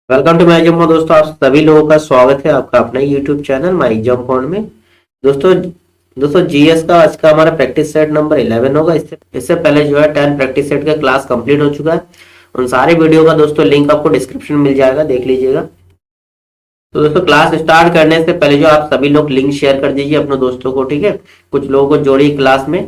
Welcome to my exam दोस्तों। आप सभी लोगों का स्वागत है आपका अपने YouTube channel my exam point में। दोस्तों दोस्तों जीएस का आज का हमारा प्रैक्टिस सेट नंबर 11 होगा। इससे पहले जो है 10 प्रैक्टिस सेट का क्लास कंप्लीट हो चुका है। उन सारे वीडियो का दोस्तों लिंक आपको डिस्क्रिप्शन में मिल जाएगा, देख लीजिएगा। तो दोस्तों क्लास स्टार्ट करने से पहले जो आप सभी लोग लिंक शेयर कर दीजिए अपने दोस्तों को, ठीक है। कुछ लोगों को जोड़िए क्लास में।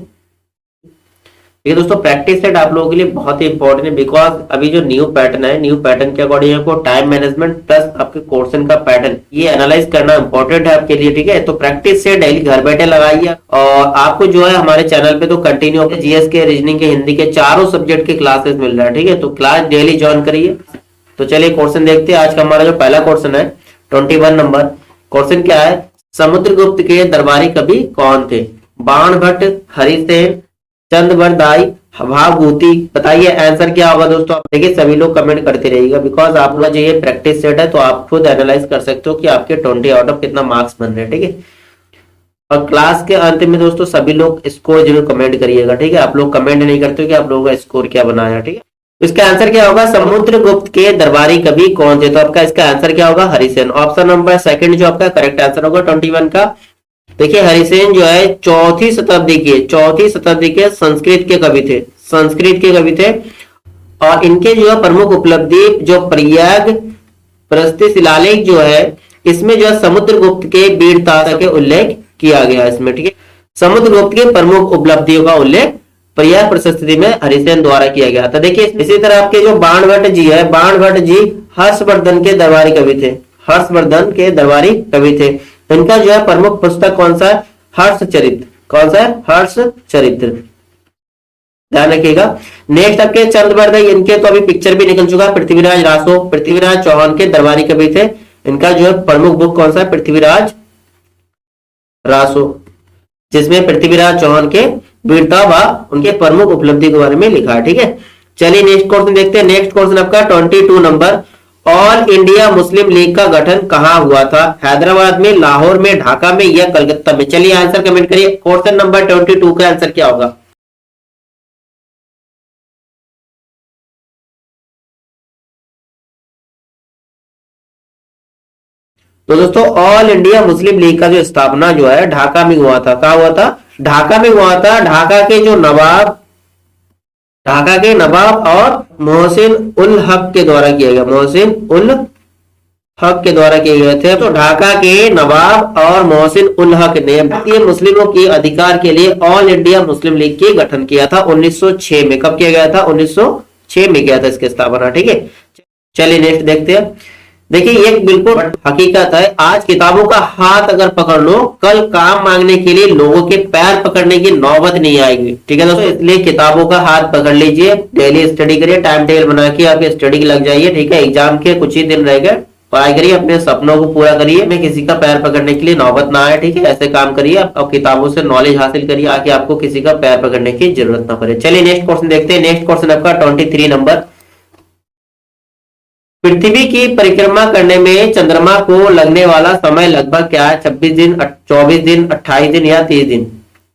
ये दोस्तों प्रैक्टिस सेट आप लोगों के लिए बहुत ही इंपॉर्टेंट है, बिकॉज अभी जो न्यू पैटर्न है, न्यू पैटर्न के अकॉर्डिंग आपको टाइम मैनेजमेंट प्लस आपके क्वेश्चन का पैटर्न ये एनालाइज करना इंपॉर्टेंट है आपके लिए, ठीक है। तो प्रैक्टिस सेट डेली घर बैठे लगाइए और आपको जो है हमारे चैनल पे तो कंटिन्यू जीएस के, रीजनिंग के, हिंदी के चारों सब्जेक्ट के क्लासेस मिल रहा है, ठीक है। तो क्लास डेली ज्वाइन करिए। तो चलिए क्वेश्चन देखते हैं। आज का हमारा जो पहला क्वेश्चन है 21 नंबर क्वेश्चन क्या है, समुद्रगुप्त के दरबारी कवि कौन थे? बाणभट्ट, हरिसेन, चंद्रबरदाई, भागवती। बताइए आंसर क्या होगा दोस्तों। आप देखिए सभी लोग कमेंट करते रहिएगा, बिकॉज आप लोग जो ये प्रैक्टिस सेट है तो आप खुद एनालाइज कर सकते हो कि आपके 20 आउट ऑफ कितना मार्क्स बन रहे हैं, ठीक है। और क्लास के अंत में दोस्तों सभी लोग स्कोर जरूर कमेंट करिएगा, ठीक है। आप लोग कमेंट नहीं करते हो कि आप लोगों का स्कोर क्या बनाया, ठीक है। तो इसका आंसर क्या होगा, समुद्रगुप्त के दरबारी कवि कौन थे? तो आपका इसका आंसर क्या होगा, हरिसेन। ऑप्शन नंबर सेकंड जो आपका करेक्ट आंसर होगा 21 का। देखिए हरिसेन जो है चौथी शताब्दी के संस्कृत के कवि थे, संस्कृत के कवि थे। और इनके जो है प्रमुख उपलब्धि जो प्रयाग प्रस्ती शिलालेख जो है, इसमें जो है समुद्रगुप्त के वीरता के उल्लेख किया गया इसमें, ठीक है। समुद्रगुप्त के प्रमुख उपलब्धियों का उल्लेख प्रयाग प्रशस्ति में हरिसेन द्वारा किया गया था। देखिए इसी तरह आपके जो बाणभट्ट जी है, बाणभट्ट जी हर्षवर्धन के दरबारी कवि थे, हर्षवर्धन के दरबारी कवि थे। इनका जो है प्रमुख पुस्तक कौन सा है, हर्षचरित्र। कौन सा है, हर्षचरित्र, ध्यान रखिएगा। नेक्स्ट आपके चंद्रबरदाई, इनके तो अभी पिक्चर भी निकल चुका है। पृथ्वीराज रासो, पृथ्वीराज चौहान के दरबारी कवि थे। इनका जो है प्रमुख बुक कौन सा है, पृथ्वीराज रासो, जिसमें पृथ्वीराज चौहान के वीरता व उनके प्रमुख उपलब्धि के बारे में लिखा है, ठीक है। चलिए नेक्स्ट क्वेश्चन देखते हैं। नेक्स्ट क्वेश्चन आपका 22 number, all India Muslim league का गठन कहां हुआ था? हैदराबाद में, लाहौर में, ढाका में या कलकत्ता में? चलिए आंसर कमेंट करिए। क्वेश्चन नंबर 22 का आंसर क्या होगा? तो दोस्तों ऑल इंडिया मुस्लिम लीग का जो स्थापना जो है ढाका में हुआ था। कहा हुआ था? ढाका में हुआ था। ढाका के जो नवाब, ढाका के नवाब और मोहसिन उल हक के द्वारा किया गया, मोहसिन उल हक के द्वारा किए गए थे। तो ढाका के नवाब और मोहसिन उल हक ने भारतीय मुस्लिमों के अधिकार के लिए ऑल इंडिया मुस्लिम लीग के गठन किया था 1906 में। कब किया गया था? 1906 में किया था इसकी स्थापना, ठीक है। चलिए नेक्स्ट देखते हैं। देखिए ये बिल्कुल हकीकत है, आज किताबों का हाथ अगर पकड़ लो, कल काम मांगने के लिए लोगों के पैर पकड़ने की नौबत नहीं आएगी, ठीक है दोस्तों। इसलिए किताबों का हाथ पकड़ लीजिए, डेली स्टडी करिए, टाइम टेबल बना के आपके स्टडी लग जाइए, ठीक है। एग्जाम के कुछ ही दिन रह गए, पढ़ाई करिए, अपने सपनों को पूरा करिए, मैं किसी का पैर पकड़ने के लिए नौबत ना आए, ठीक है। ऐसे काम करिए और किताबों से नॉलेज हासिल करिए, आके आपको किसी का पैर पकड़ने की जरूरत ना पड़े। चलिए नेक्स्ट क्वेश्चन देखते हैं। नेक्स्ट क्वेश्चन आपका 23 नंबर, पृथ्वी की परिक्रमा करने में चंद्रमा को लगने वाला समय लगभग क्या है? 26 दिन, 24 दिन, 28 दिन या 30 दिन?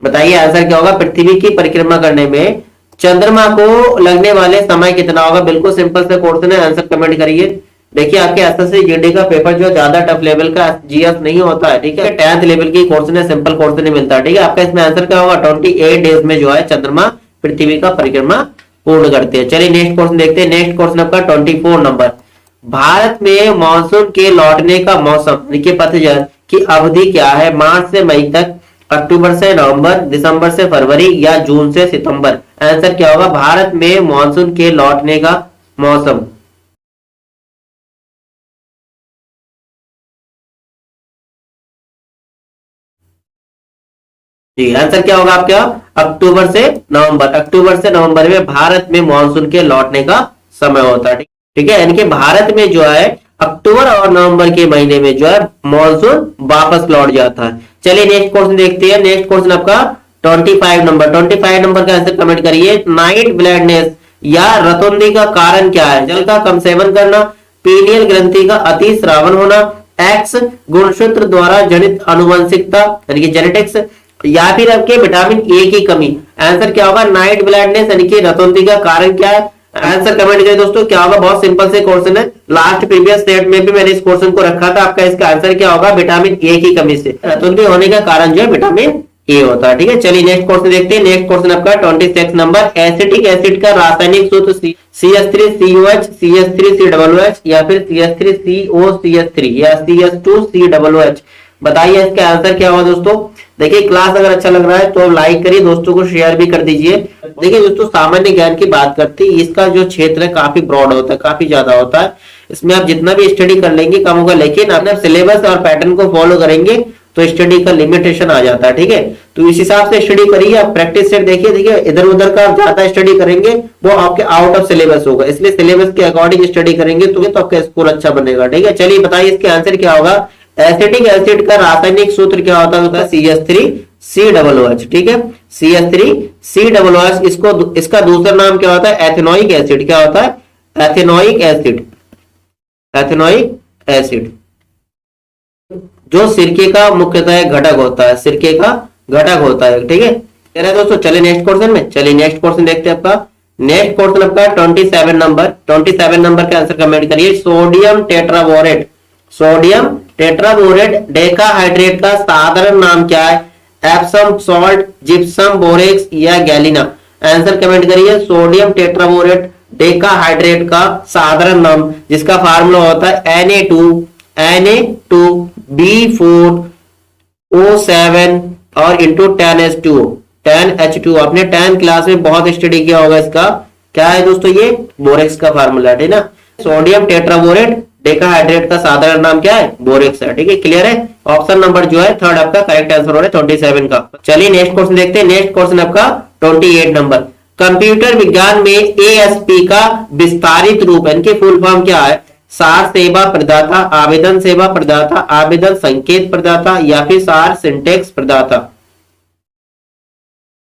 बताइए आंसर क्या होगा। पृथ्वी की परिक्रमा करने में चंद्रमा को लगने वाले समय कितना होगा? बिल्कुल सिंपल से क्वेश्चन है, आंसर कमेंट करिए। देखिए आपके एसएससी जीडी का पेपर जो ज्यादा टफ लेवल का जीएस नहीं होता है, ठीक है। 10th लेवल की क्वेश्चन है, सिंपल क्वेश्चन नहीं मिलता, ठीक है। आपका इसमें आंसर क्या होगा? 28 डेज में जो है चंद्रमा पृथ्वी का परिक्रमा पूर्ण करते हैं। चलिए नेक्स्ट क्वेश्चन देखते हैं। नेक्स्ट क्वेश्चन आपका 24 नंबर, भारत में मानसून के लौटने का मौसम, देखिए पतझड़ की अवधि क्या है? मार्च से मई तक, अक्टूबर से नवंबर, दिसंबर से फरवरी या जून से सितंबर? आंसर क्या होगा? भारत में मानसून के लौटने का मौसम, जी आंसर क्या होगा आपका? अक्टूबर से नवंबर। अक्टूबर से नवंबर में भारत में मानसून के लौटने का समय होता है, ठीक है। यानी कि भारत में जो है अक्टूबर और नवंबर के महीने में जो है मानसून वापस लौट जाता है। चलिए नेक्स्ट क्वेश्चन देखते हैं। नेक्स्ट क्वेश्चन आपका 25 नंबर, 25 नंबर का आंसर कमेंट करिए। नाइट ब्लाइंडनेस या रतौंधी का कारण क्या है? जल का कम सेवन करना, पीनियल ग्रंथि का अति श्रावण होना, एक्स गुणसूत्र द्वारा जनित अनुवंशिकता यानी कि जेनेटिक्स, या फिर आपके विटामिन ए की कमी? आंसर क्या होगा? नाइट ब्लाइंडनेस यानी कि रतौंधी का कारण क्या है? आंसर कमेंट करिए दोस्तों क्या होगा। बहुत सिंपल से क्वेश्चन है, लास्ट प्रीवियस सेट में भी मैंने इस क्वेश्चन को रखा था। आपका इसका आंसर क्या होगा, विटामिन ए की कमी से रतुल्य होने का कारण जो है विटामिन ए होता है। ठीक है, चलिए नेक्स्ट क्वेश्चन देखते हैं। नेक्स्ट क्वेश्चन आपका 26 नंबर, एसिटिक एसिड का रासायनिक सूत्र CH3COH CH3COOH या फिर CH3COCH3 या CH2COOH। बताइए इसका आंसर क्या होगा दोस्तों। देखिए क्लास अगर अच्छा लग रहा है तो लाइक करिए, दोस्तों को शेयर भी कर दीजिए। देखिए दोस्तों सामान्य ज्ञान की बात करते हैं, इसका जो क्षेत्र है काफी ब्रॉड होता है, काफी ज्यादा होता है। इसमें आप जितना भी स्टडी कर लेंगे कम होगा, लेकिन अपने सिलेबस और पैटर्न को फॉलो करेंगे तो स्टडी का लिमिटेशन आ जाता है। ठीक है, तो इस हिसाब से स्टडी करिए। आप प्रैक्टिस सेट देखिए, देखिए इधर उधर का ज्यादा स्टडी करेंगे वो आपके आउट ऑफ सिलेबस होगा, इसलिए सिलेबस के अकॉर्डिंग स्टडी करेंगे तो आपका स्कोर अच्छा बनेगा। ठीक है, चलिए बताइए इसके आंसर क्या होगा। एसिटिक एसिड का रासायनिक सूत्र क्या होता है, CH3COOH। ठीक है, CH3COOH। इसको इसका दूसरा नाम क्या होता है, एथेनोइक एसिड। क्या होता है, एथेनोइक एसिड। एथेनोइक एसिड जो सिरके का मुख्यतः घटक होता है, सिरके का घटक होता है। ठीक है, कह रहे दोस्तों चलिए नेक्स्ट क्वेश्चन में। चलिए नेक्स्ट क्वेश्चन देखते हैं आपका। नेक्स्ट क्वेश्चन आपका 27 नंबर। 27 नंबर का आंसर कमेंट करिए। Sodium tetraborate, sodium tetraborate decahydrate का साधारण नाम क्या है, एप्सम सॉल्ट, जिप्सम बोरेक्स या गैलिना। आंसर कमेंट करिए। सोडियम टेट्राबोरेट डेकाहाइड्रेट का साधारण नाम, जिसका फार्मूला होता है Na2B4O7 और इंटू 10H2O, 10H2O। आपने 10 क्लास में बहुत स्टडी किया होगा। इसका क्या है दोस्तों, ये बोरेक्स का फार्मूला है ना। सोडियम टेट्राबोरेट डेकाहाइड्रेट का साधारण नाम क्या है, बोरेक्स है। ठीक है, क्लियर है। ऑप्शन नंबर जो है थर्ड आपका करेक्ट आंसर हो रहा है 27 का। चलिए नेक्स्ट क्वेश्चन देखते हैं। नेक्स्ट क्वेश्चन आपका 28 नंबर। कंप्यूटर विज्ञान में एएसपी का विस्तारित रूप इनकी फुल फॉर्म क्या है, सार सेवा प्रदाता, आवेदन सेवा प्रदाता, आवेदन संकेत प्रदाता या फिर सार सिंटेक्स प्रदाता।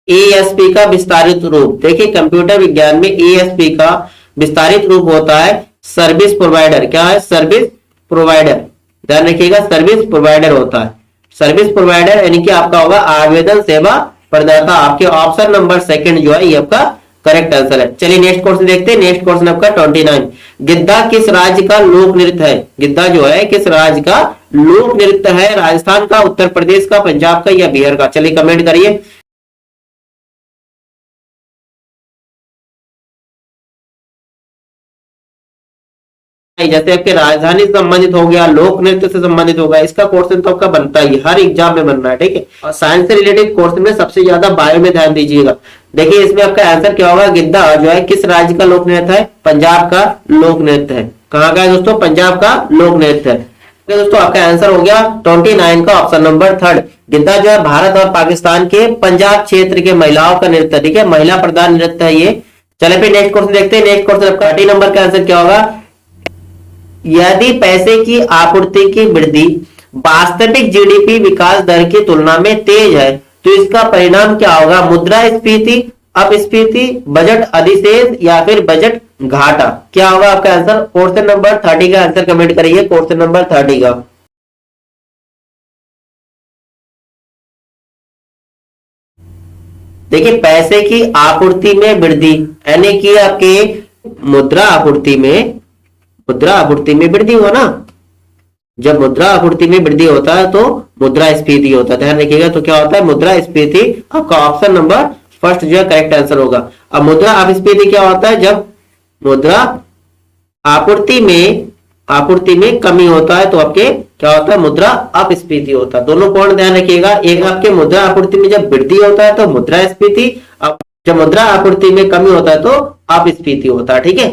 एएसपी का विस्तारित रूप, देखिए कंप्यूटर विज्ञान में एएसपी का विस्तारित रूप होता है सर्विस प्रोवाइडर। क्या है, सर्विस प्रोवाइडर। ध्यान रखिएगा, सर्विस प्रोवाइडर होता है। सर्विस प्रोवाइडर यानी कि आपका होगा आवेदन सेवा प्रदाता। आपके ऑप्शन नंबर सेकंड जो है ये आपका करेक्ट आंसर है। चलिए नेक्स्ट क्वेश्चन देखते हैं। नेक्स्ट क्वेश्चन आपका 29। गिद्धा किस राज्य का लोक नृत्य है, गिद्धा जो है किस राज्य का लोक नृत्य है, राजस्थान का, उत्तर प्रदेश का, पंजाब का या बिहार का। चलिए कमेंट करिए। जैसे आपके राजधानी से संबंधित हो गया, लोक नृत्य से संबंधित होगा, इसका क्वेश्चन तो आपका बनता ही, हर एग्जाम में बनना है। ठीक है, और साइंस से रिलेटेड क्वेश्चन में सबसे ज्यादा बायो में ध्यान दीजिएगा। देखिए इसमें आपका आंसर क्या होगा, गिद्धा जो है किस राज्य का लोक नृत्य है, पंजाब का लोक नृत्य है। कहाँ का है दोस्तों, पंजाब का लोक नृत्य है। दोस्तों आपका आंसर हो गया 29 का ऑप्शन नंबर थर्ड। गिद्धा जो है भारत और पाकिस्तान के पंजाब क्षेत्र के महिलाओं का नृत्य। ठीक है, महिला प्रधान नृत्य है ये। चले फिर नेक्स्ट क्वेश्चन देखते हैं। नेक्स्ट क्वेश्चन आपका 30 नंबर का आंसर क्या होगा, यदि पैसे की आपूर्ति की वृद्धि वास्तविक जीडीपी विकास दर की तुलना में तेज है तो इसका परिणाम क्या होगा, मुद्रास्फीति, अपस्फीति, बजट अधिशेष या फिर बजट घाटा। क्या होगा आपका आंसर, क्वेश्चन नंबर 30 का आंसर कमेंट करिए। क्वेश्चन नंबर 30 का देखिए पैसे की आपूर्ति में वृद्धि यानी कि आपके मुद्रा आपूर्ति में वृद्धि हुआ ना। जब मुद्रा आपूर्ति में वृद्धि होता है तो मुद्रास्फीति होता है। ध्यान रखिएगा, तो क्या होता है मुद्रास्फीति। आपका ऑप्शन नंबर फर्स्ट जो है करेक्ट आंसर होगा। अब मुद्रा अपस्फीति क्या होता है, जब मुद्रा आपूर्ति में कमी होता है तो आपके क्या होता है, मुद्रा अपस्फीति होता है। दोनों पॉइंट ध्यान रखिएगा। एक आपके मुद्रा आपूर्ति में जब वृद्धि होता है तो मुद्रास्फीति, जब मुद्रा आपूर्ति में कमी होता है तो अपस्फीति होता है। ठीक है,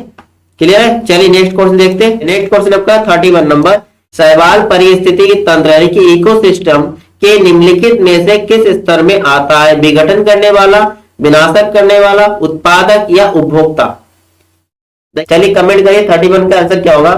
क्लियर है। चलिए नेक्स्ट क्वेश्चन देखते हैं। नेक्स्ट क्वेश्चन आपका 31 नंबर। शैवाल पारिस्थितिकी तंत्र यानी कि इकोसिस्टम के निम्नलिखित में से किस स्तर में आता है, विघटन करने वाला, विनाशक करने वाला, उत्पादक या उपभोक्ता। चलिए कमेंट करिए 31 का आंसर क्या होगा।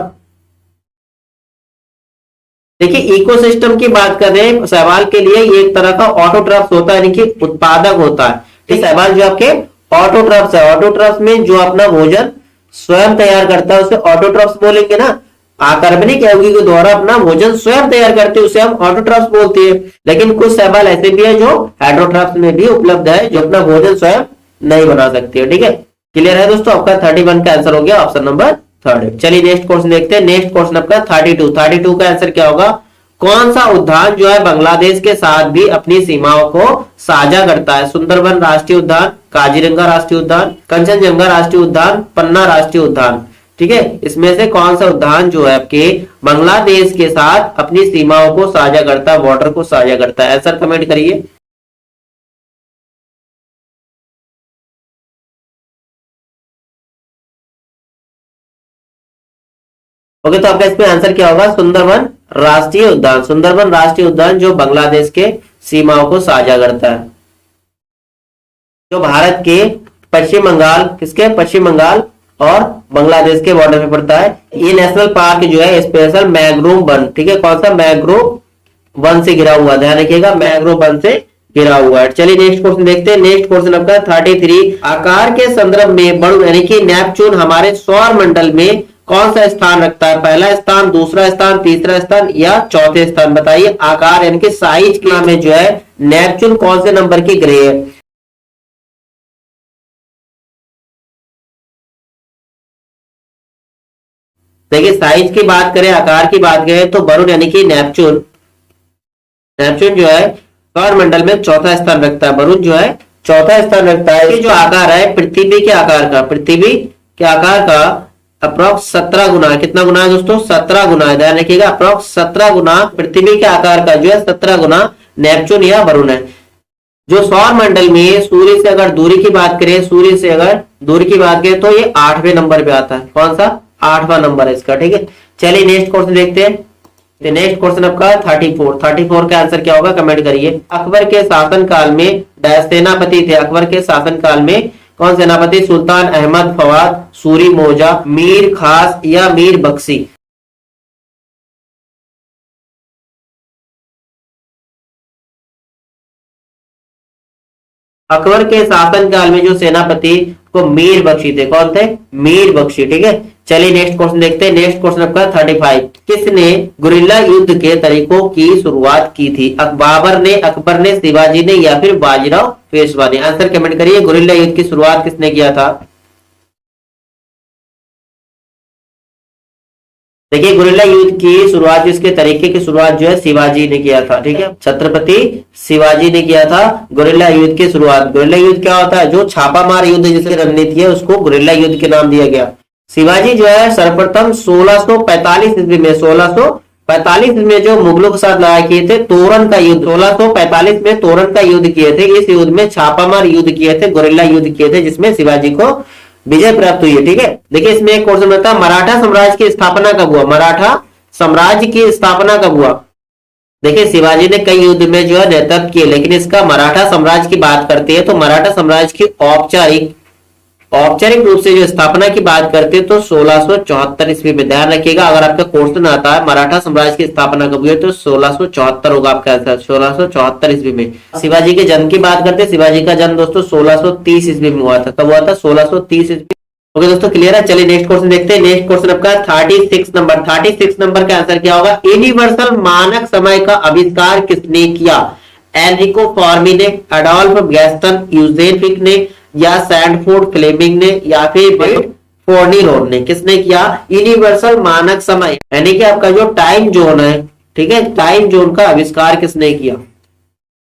देखिए इकोसिस्टम की बात कर रहे हैं शैवाल के लिए, ये एक तरह का ऑटोट्रफ्स होता है यानी कि उत्पादक होता है। ठीक, शैवाल जो आपके ऑटोट्रफ्स है, ऑटोट्रफ्स में जो अपना भोजन स्वयं तैयार करता है उसे ऑटोट्रफ्स बोलेंगे ना। आकर्मणिक यौगिक के द्वारा अपना भोजन स्वयं तैयार करते हैं उसे हम ऑटोट्रफ्स बोलते हैं। लेकिन कुछ शैवाल ऐसे भी है जो हेटेरोट्रफ्स में भी उपलब्ध है, जो अपना भोजन स्वयं नहीं बना सकते हैं। ठीक है, क्लियर है दोस्तों, आपका 31 का आंसर हो गया ऑप्शन नंबर थर्ड। चलिए नेक्स्ट क्वेश्चन देखते हैं। नेक्स्ट क्वेश्चन आपका 32 का आंसर क्या होगा? कौन सा उद्यान जो है बांग्लादेश के साथ भी अपनी सीमाओं को साझा करता है? सुंदरबन राष्ट्रीय उद्यान, काजीरंगा राष्ट्रीय उद्यान, कंचनजंगा राष्ट्रीय उद्यान, पन्ना राष्ट्रीय उद्यान। ठीक है, इसमें से कौन सा उद्यान जो है आपके बांग्लादेश के साथ अपनी सीमाओं को साझा करता है, बॉर्डर को साझा करता है? आंसर कमेंट करिए। ओके, तो आपका इसमें आंसर क्या होगा? सुंदरबन राष्ट्रीय उद्यान। सुंदरबन राष्ट्रीय उद्यान जो बांग्लादेश के सीमाओं को साझा करता है, जो भारत के पश्चिम बंगाल, किसके पश्चिम बंगाल और बांग्लादेश के बॉर्डर पे पड़ता है। ये नेशनल पार्क जो है स्पेशल मैंग्रोव वन, ठीक है, कौन सा? मैंग्रोव वन से घिरा हुआ, ध्यान रखिएगा, मैंग्रोव वन से घिरा हुआ है। चलिए नेक्स्ट क्वेश्चन देखते हैं। नेक्स्ट क्वेश्चन आपका 33, आकार के संदर्भ में बड़ू यानी कि नेपच्यून हमारे सौर मंडल में कौन सा स्थान रखता है? पहला स्थान, दूसरा स्थान, तीसरा स्थान या चौथे स्थान? बताइए। आकार यानी कि साइज के में जो है नेपच्यून कौन से नंबर की ग्रह है? देखिए, साइज की बात करें, आकार की बात करें तो वरुण यानी कि नेपच्यून, नेपच्यून जो है सौर मंडल में चौथा स्थान रखता है। वरुण जो है चौथा स्थान रखता है। ये जो आकार है पृथ्वी के आकार का, पृथ्वी के आकार का अप्रोक्स 17 गुना, कितना गुना है दोस्तों? 17 गुना है, ध्यान रखिएगा, अप्रोक्स 17 गुना पृथ्वी के आकार का जो है 17 गुना नेपच्यून या वरुण है। जो सौर मंडल में सूर्य से अगर दूरी की बात करें, सूर्य से अगर दूरी की बात करें तो ये 8वें नंबर पे आता है। कौन सा? 8वां नंबर है इसका, ठीक है। चलिए नेक्स्ट क्वेश्चन देखते हैं। नेक्स्ट क्वेश्चन आपका 34 का आंसर क्या होगा? कमेंट करिए। अकबर के शासन काल में डैश सेनापति थे? अकबर के शासन काल में कौन सेनापति? सुल्तान अहमद फवाद, सूरी मौजा, मीर खास या मीर बख्शी? अकबर के शासन काल में जो सेनापति को मीर बख्शी थे, कौन थे? मीर बख्शी, ठीक है। चलिए नेक्स्ट क्वेश्चन देखते हैं। नेक्स्ट क्वेश्चन आपका 35, किसने गुरिल्ला युद्ध के तरीकों की शुरुआत की थी? बाबर ने, अकबर ने, शिवाजी ने या फिर बाजीराव पेशवा ने? आंसर कमेंट करिए। गुरिल्ला युद्ध की शुरुआत किसने किया था? देखिए, गुरिल्ला युद्ध की शुरुआत, इसके तरीके की शुरुआत जो है शिवाजी ने किया था, ठीक है, छत्रपति शिवाजी ने किया था गुरिल्ला युद्ध की शुरुआत। गुरिल्ला युद्ध क्या होता है? जो छापामार युद्ध जिसकी रणनीति है उसको गुरिल्ला युद्ध के नाम दिया गया। शिवाजी जो है सर्वप्रथम 1645 ईस्वी में, 1645 में जो मुगलों के साथ लड़ाई किए थे, तोरन का युद्ध, 1645 में तोरन का युद्ध किए थे। इस युद्ध में छापामार युद्ध किए थे, गुरिल्ला युद्ध किए थे, जिसमें शिवाजी को विजय प्राप्त हुई है, ठीक है। देखिए इसमें एक क्वेश्चन आता है, मराठा साम्राज्य की स्थापना कब हुआ? मराठा साम्राज्य की स्थापना कब हुआ? देखिए शिवाजी ने कई युद्ध में जो है नेतृत्व किए, लेकिन इसका मराठा साम्राज्य की बात करते हैं तो मराठा साम्राज्य की औपचारिक रूप से जो स्थापना की बात करते हैं तो 1674 ईस्वी में। ध्यान रखिएगा, अगर आपका क्वेश्चन आता है मराठा साम्राज्य की स्थापना कब हुई तो 1674 होगा आपका आंसर, 1674 ईस्वी में। शिवाजी के जन्म की बात करते हैं, शिवाजी का जन्म दोस्तों 1630 ईस्वी में हुआ था। कब हुआ था? 1630 ईस्वी। ओके दोस्तों, क्लियर है। चलिए नेक्स्ट क्वेश्चन देखते हैं। नेक्स्ट क्वेश्चन आपका 36 नंबर का आंसर क्या होगा? यूनिवर्सल मानक समय का आविष्कार किसने किया? एनरिको फॉर्मी ने, एडोल्फ गैस्टन यूजेफिक ने, या सैंडफोर्ड फ्लेमिंग ने, या फिर फोर्निरोन ने? किसने किया? यूनिवर्सल मानक समय यानी कि आपका जो टाइम जोन है, ठीक है, टाइम जोन का आविष्कार किसने किया?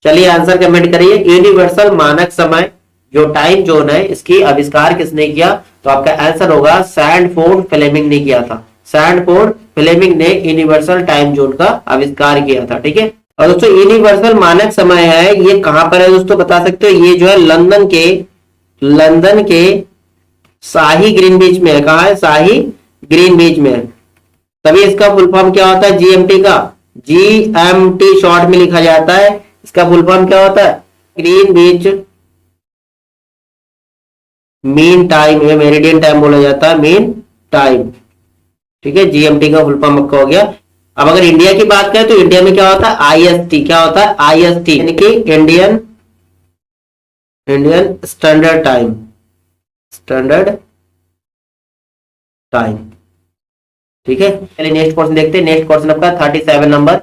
चलिए आंसर कमेंट करिए। यूनिवर्सल मानक समय जो टाइम जोन है इसकी आविष्कार किसने किया? तो आपका आंसर होगा सैंडफोर्ड फ्लेमिंग ने किया था। सैंडफोर्ड फ्लेमिंग ने यूनिवर्सल टाइम जोन का आविष्कार किया था, ठीक है। और दोस्तों यूनिवर्सल मानक समय है, ये कहां पर है दोस्तों बता सकते हो? ये जो है लंदन के शाही ग्रीनविच में है। कहा है? शाही ग्रीनविच में है। तभी इसका फुल फॉर्म क्या होता है? जीएमटी का, जीएमटी शॉर्ट में लिखा जाता है। इसका फुल फॉर्म क्या होता है? ग्रीनविच मीन टाइम या मेरिडियन टाइम बोला जाता है, मीन टाइम, ठीक है। जीएमटी का फुल फॉर्म आपका हो गया। अब अगर इंडिया की बात करें तो इंडिया में क्या होता है? आईएसटी। क्या होता है? आईएसटी यानी कि Indian standard time, standard time, ठीक है। चलिए नेक्स्ट क्वेश्चन देखते हैं। नेक्स्ट क्वेश्चन आपका 37 नंबर।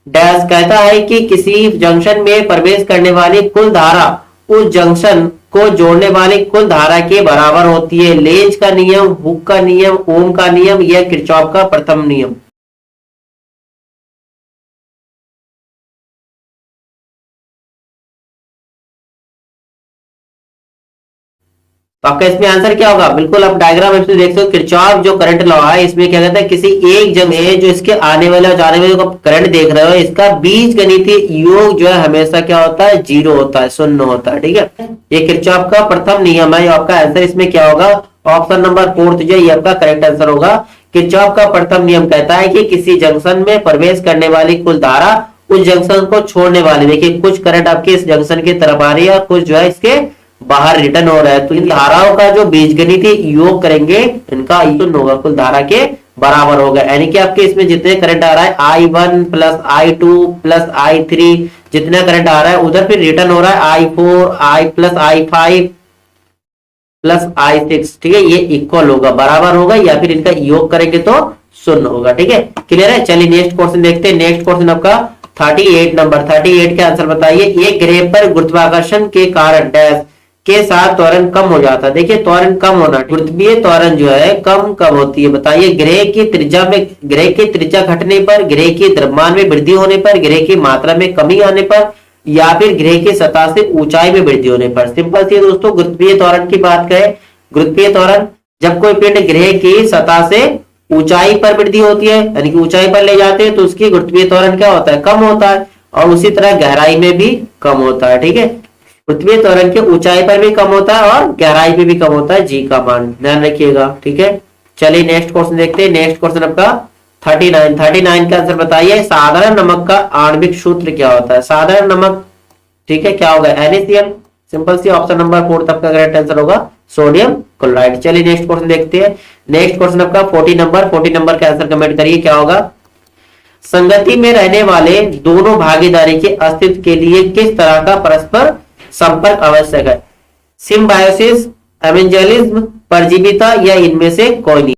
डैश कहता है कि किसी जंक्शन में प्रवेश करने वाली कुल धारा उस जंक्शन को जोड़ने वाली कुल धारा के बराबर होती है। लेंज का नियम, हुक का नियम, ओम का नियम या किरचॉफ का प्रथम नियम। तो आपका इसमें आंसर क्या होगा? बिल्कुल आप डायग्राम इसमें देख सकते हो, किरचॉफ जो करंट लॉ है इसमें क्या कहता है, किसी एक जगह जो इसके आने वाले और जाने वाले करंट देख रहे हो, इसका बीज गणितीय योग जो है हमेशा क्या होता है? जीरो होता है, शून्य होता है। ठीक है, ये किरचॉफ का प्रथम नियम है। आपका आंसर इसमें क्या होगा? ऑप्शन नंबर 4 जो ये आपका करेक्ट आंसर होगा। किरचॉफ का प्रथम नियम कहता है कि किसी जंक्शन में प्रवेश करने वाली कुल धारा उस जंक्शन को छोड़ने वाली, देखिए कुछ करंट आपके इस जंक्शन की तरफ आ रही है और कुछ जो है इसके बाहर रिटर्न हो रहा है, तो इन धाराओं का जो बीजगणितीय योग करेंगे इनका शून्य होगा, कुल धारा के बराबर होगा। यानी कि आपके इसमें जितने करंट आ रहा है I1 plus I2 plus I3 जितना करंट आ रहा है, उधर फिर रिटर्न हो रहा है I4 I plus I5 plus I6। ठीक है, ये इक्वल होगा, बराबर होगा, या फिर इनका योग करेंगे तो शून्य होगा। ठीक है, क्लियर है। चलिए नेक्स्ट क्वेश्चन देखते हैं। नेक्स्ट क्वेश्चन आपका 38 नंबर। 38 के आंसर बताइए। एक ग्रह पर गुरुत्वाकर्षण के कारण डैश के साथ त्वरण कम हो जाता है। देखिए त्वरण कम होना, गुरुत्वीय त्वरण जो है कम कब होती है? बताइए। ग्रह की त्रिज्या में, ग्रह की त्रिज्या घटने पर, ग्रह के द्रव्यमान में वृद्धि होने पर, ग्रह की मात्रा में कमी आने पर, या फिर ग्रह की सतह से ऊंचाई में वृद्धि होने पर। सिंपल सी दोस्तों, गुरुत्वीय त्वरण की बात करें, गुरुत्वीय त्वरण जब कोई पिंड ग्रह की सतह से ऊंचाई पर वृद्धि होती है, यानी कि ऊंचाई पर ले जाते हैं, तो उसकी गुरुत्वीय त्वरण क्या होता है? कम होता है। और उसी तरह गहराई में भी कम होता है। ठीक है, पृथ्वी त्वरण के ऊंचाई पर भी कम होता है और गहराई पे भी कम होता है, जी का मान ध्यान रखिएगा। ठीक है, चलिए नेक्स्ट क्वेश्चन देखते हैं। नेक्स्ट क्वेश्चन आपका 39 का आंसर बताइए। साधारण नमक का आणविक सूत्र क्या होता है? साधारण नमक, ठीक है, क्या होगा? NaCl। सिंपल सी, ऑप्शन नंबर 4 आपका करेक्ट आंसर होगा, सोडियम क्लोराइड। चलिए नेक्स्ट क्वेश्चन देखते हैं। नेक्स्ट क्वेश्चन आपका 40 नंबर का आंसर कमेंट करिए, क्या होगा? संगति में रहने वाले दोनों भागीदारी के अस्तित्व के लिए किस तरह का परस्पर संपर्क आवश्यक है? सिम्बायोसिस, एवेंजलिज्म, परजीविता या इनमें से कोई नहीं?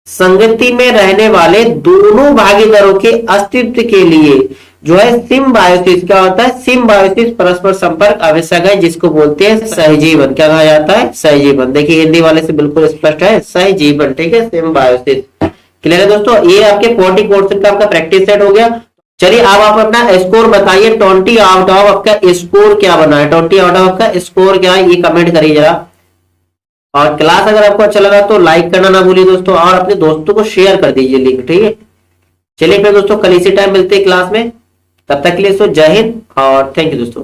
संगति में रहने वाले दोनों भागीदारों के अस्तित्व के लिए जो है सिम्बायोसिस क्या होता है? सिम्बायोसिस परस्पर संपर्क आवश्यक है, जिसको बोलते हैं सहजीवन। क्या कहा जाता है? सहजीवन। देखिए हिंदी वाले से बिल्कुल स्पष्ट है, सहजीवन। ठीक है, सिम्बायोसिस। क्लियर है दोस्तों? ये आपके 40 क्वेश्चन का आपका प्रैक्टिस सेट हो गया। चलिए अब आप अपना स्कोर बताइए। 20 आउट ऑफ आपका स्कोर क्या बना है? 20 आउट ऑफ आपका स्कोर क्या है, ये कमेंट करिए जरा। और क्लास अगर आपको अच्छा लगा तो लाइक करना ना भूलिए दोस्तों, और अपने दोस्तों को शेयर कर दीजिए लिंक। ठीक है, चलिए फिर दोस्तों कल इसी टाइम मिलते हैं क्लास में। तब तक के लिए जय हिंद और थैंक यू दोस्तों।